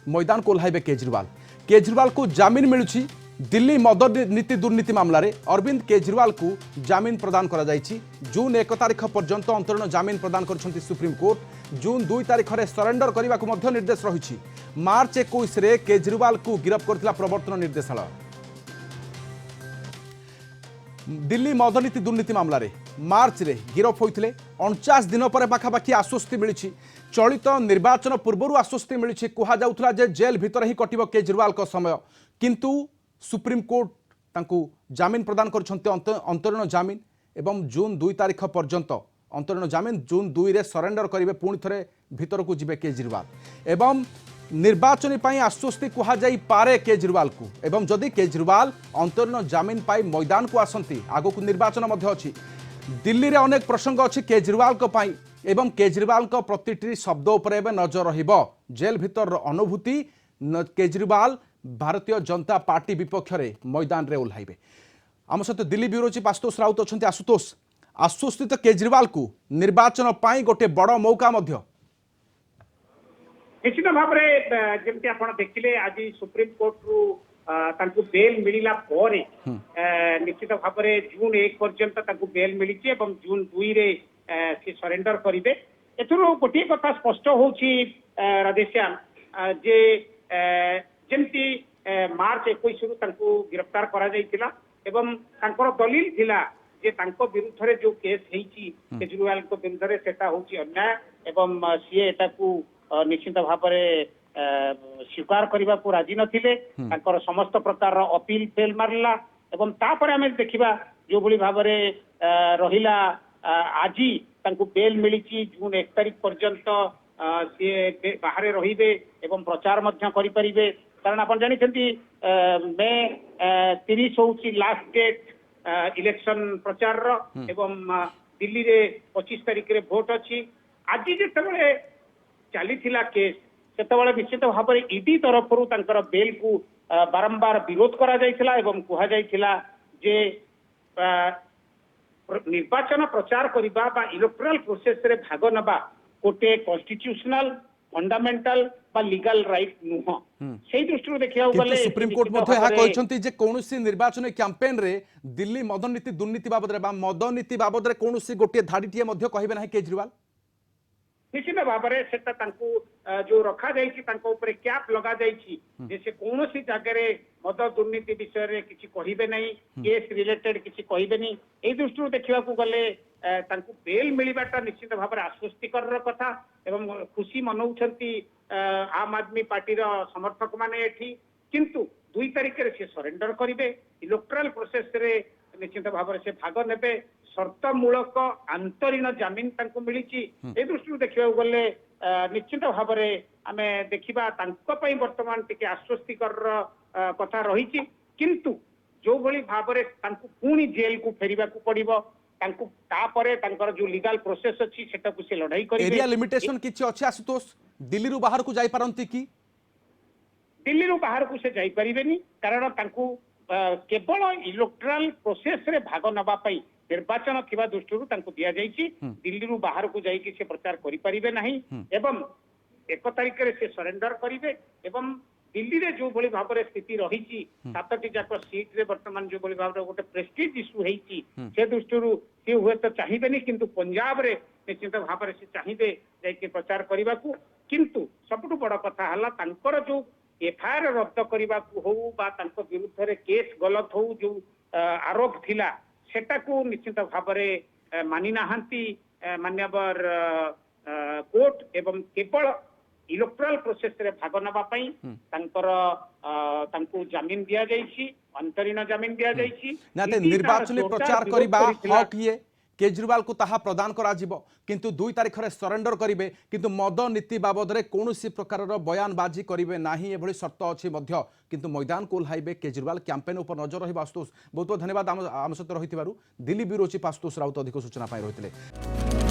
मैदान को ओह्लाइबे केजरीवाल को जामिन मिलुछि। दिल्ली मद नीति दुर्नीति मामला रे अरविंद केजरीवाल को जामिन प्रदान करा जायछि। जून 1 तारिख पर्यंत अंतरीण जामिन प्रदान करछन्ति सुप्रीम कोर्ट। जून 2 तारिख रे सरेंडर करने को मध्य निर्देश रही। मार्च 21 रे केजरीवाल को गिरफ्त करथिला प्रवर्तन निर्देशालय। दिल्ली मदनीति दुर्नीति मामला रे मार्च रे गिरफ होइथिले। 49 दिन पर पाखापाखि आश्वस्ति मिली। चलित निर्वाचन पूर्व आश्वस्ति मिली। कहा जाउथला जे जेल भितर ही कटिब केजरीवाल को समय, किंतु सुप्रीम कोर्ट तांकु जामिन प्रदान करछन्ते अंतरीण जामिन एवं जून 2 तारिख पर्यंत अंतरीण जामिन। जून 2 रे सरेंडर करिवे। पुणी थरे भितर को जिबे केजरीवाल एवं निर्वाचन पाई आश्वस्ति कहा जाई पारे केजरीवाल को। एवं जदि केजरीवाल अंतरीण जामिन पाई मैदान को आसंती, आगो को निर्वाचन मध्य अछि। दिल्ली रे अनेक प्रसंग अछि केजरीवाल को पाई एवं केजरीवाल को प्रतिटी शब्द उपर एबे नजर रहिबो। जेल भितर अनुभूति केजरीवाल भारतीय जनता पार्टी विपक्ष रे मैदान रे ओह्लाइबे। आम सहित दिल्ली ब्यूरो चीफ आशुतोष राउत अछंती। आशुतोष, आश्वस्तित केजरीवाल को निर्वाचन पाई गोटे बड़ मौका मध्य निश्चित भाव में जमती आप देखिले आज सुप्रीम कोर्ट रु तांकु बेल मिलिला परे निश्चित भाव में जून 1 पर्यंत बेल मिली एवं जून 2 रे से सरेंडर करिवे। एथुर गोटे कथा स्पष्ट होउछि राधेश्याम जे जमती मार्च 21 रु तांकु गिरफ्तार करा जाइतिला एवं तांकर दलील थिला जे तांको विरुद्ध रे जो केस हेछि केजरीवाल को विरुद्ध रे सेटा होछि अन्याय एवं सीए एटाकू निश्चित भाव में स्वीकार करने को राजी नथिले। तांकर समस्त प्रकार अपील फेल मारला एवं तापर आमे देखिबा जो भली भाव में रहिला आज तांकु बेल मिली। जून 1 तारिख पर्यंत सी बाहर रहिबे एवं प्रचार मध्य करि परिबे। कारण आपण जानिछंती मे 30 होउची लास्ट डेट इलेक्शन प्रचार रो एवं दिल्ली रे 25 तारिख रे वोट अछि। आज जेतेबेले चली केस से निश्चित भाव में ईडी तरफ बेल को बारंबार विरोध करा जाइथिला एवं कहा जाइथिला जे निर्वाचन प्रचार करिबा बा इलेक्टोरल प्रोसेस रे भाग नबा गोटे कॉन्स्टिट्यूशनल फंडामेंटल बा लीगल राइट नुह। सेही दृष्टि देखिया गले सुप्रीम कोर्ट मध्ये हा कहछंती जे कोनोसी निर्वाचन कैंपेन रे दिल्ली मदनीति दुर्नीति बाबद रे बा मदनीति बाबद रे कोनोसी गोटे धाडीटिए मध्ये कहिबे नाही केजरीवाल। निश्चित भाव में सेटा तांकु जो रखा जाइछि तांको ऊपर कैप लगा जाइछि जे से कोनोसी जगह मद दुर्नीति विषय रे किछि कहिबे नहीं, केस रिलेटेड किछि कहिबे नहीं। एई दृष्टि देखिबा को गले तांकु बेल मिलिबाटा निश्चित भाव में आश्वस्तिकर कथा एवं खुशी मनौछंती आम आदमी पार्टी रो समर्थक माने एठी। किंतु 2 तारिख रे से सरेंडर करिवे। इलेक्टोरल प्रोसेस रे निश्चित भाव में से भाग नेबे। शर्तमूलक अंतरीण जामिन तांको मिली। ए दृष्टि देखा गले निश्चित भाव में आम देखा वर्तमान टी आश्वस्तिकर कथा रही। किंतु जो भली भाव में पुणी जेल को फेरिबा को पड़िबो तापर तांकर जो लीगल प्रोसेस अछि सेटा को से लड़ाई करिवे। एरिया लिमिटेशन किछि अछि आशुतोष? दिल्ली रु बाहर को जाई पारंती कि? दिल्ली रु बाहर को से जाई परिबेनी कारण तांकु केवल इलेक्टोरल प्रोसेस रे भाग नबा पई निर्वाचन थिबा दृष्टि दिया जाइछि। दिल्ली रु बाहर को जाइकि से प्रचार करि परिबे नाही एवं 1 तारिख रे से सरेंडर करिवे एवं दिल्ली रे जो भली भाव रे स्थिति रही 7टी जाक सीट रे वर्तमान जो भली भाव रे गोटे प्रेस्टीज इश्यू हेछि से दृष्टि से हुए तो चाहिबेनी। किंतु पंजाब रे निश्चित भाव रे से चाहिबे जाइकि प्रचार करबा को। किंतु सबटु बड़ कथा हला तांकर जो एफआईआर रद्द करबा को हो बा तांको विरुद्ध रे केस गलत हो जो आरोप थिला सेटा को निश्चित भाव में मानि नाहंती मान्यवर कोर्ट एवं केवल इलेक्टोरल प्रोसेस रे भाग नबा पई तांको जामिन दिया जाइछि, अंतरीण जामिन दिया जाइछि। नाते निर्वाचन प्रचार करबा हक ये केजरीवाल को ताहा प्रदान करा जिवो। किंतु 2 तारिख रे सरेंडर करिवे। किंतु मद नीति बाबद रे कोनोसी प्रकार रो बयानबाजी करिवे नाही एभली शर्त अछि मध्य। किंतु मैदान को ओह्लाइबे केजरीवाल कैंपेन ऊपर नजर रहिबा। आशुतोष बहुत बहुत धन्यवाद आम सहित रहिथिबारु। दिल्ली ब्यूरो चीफ आशुतोष राउत अधिक सूचना पाई रहिथिले।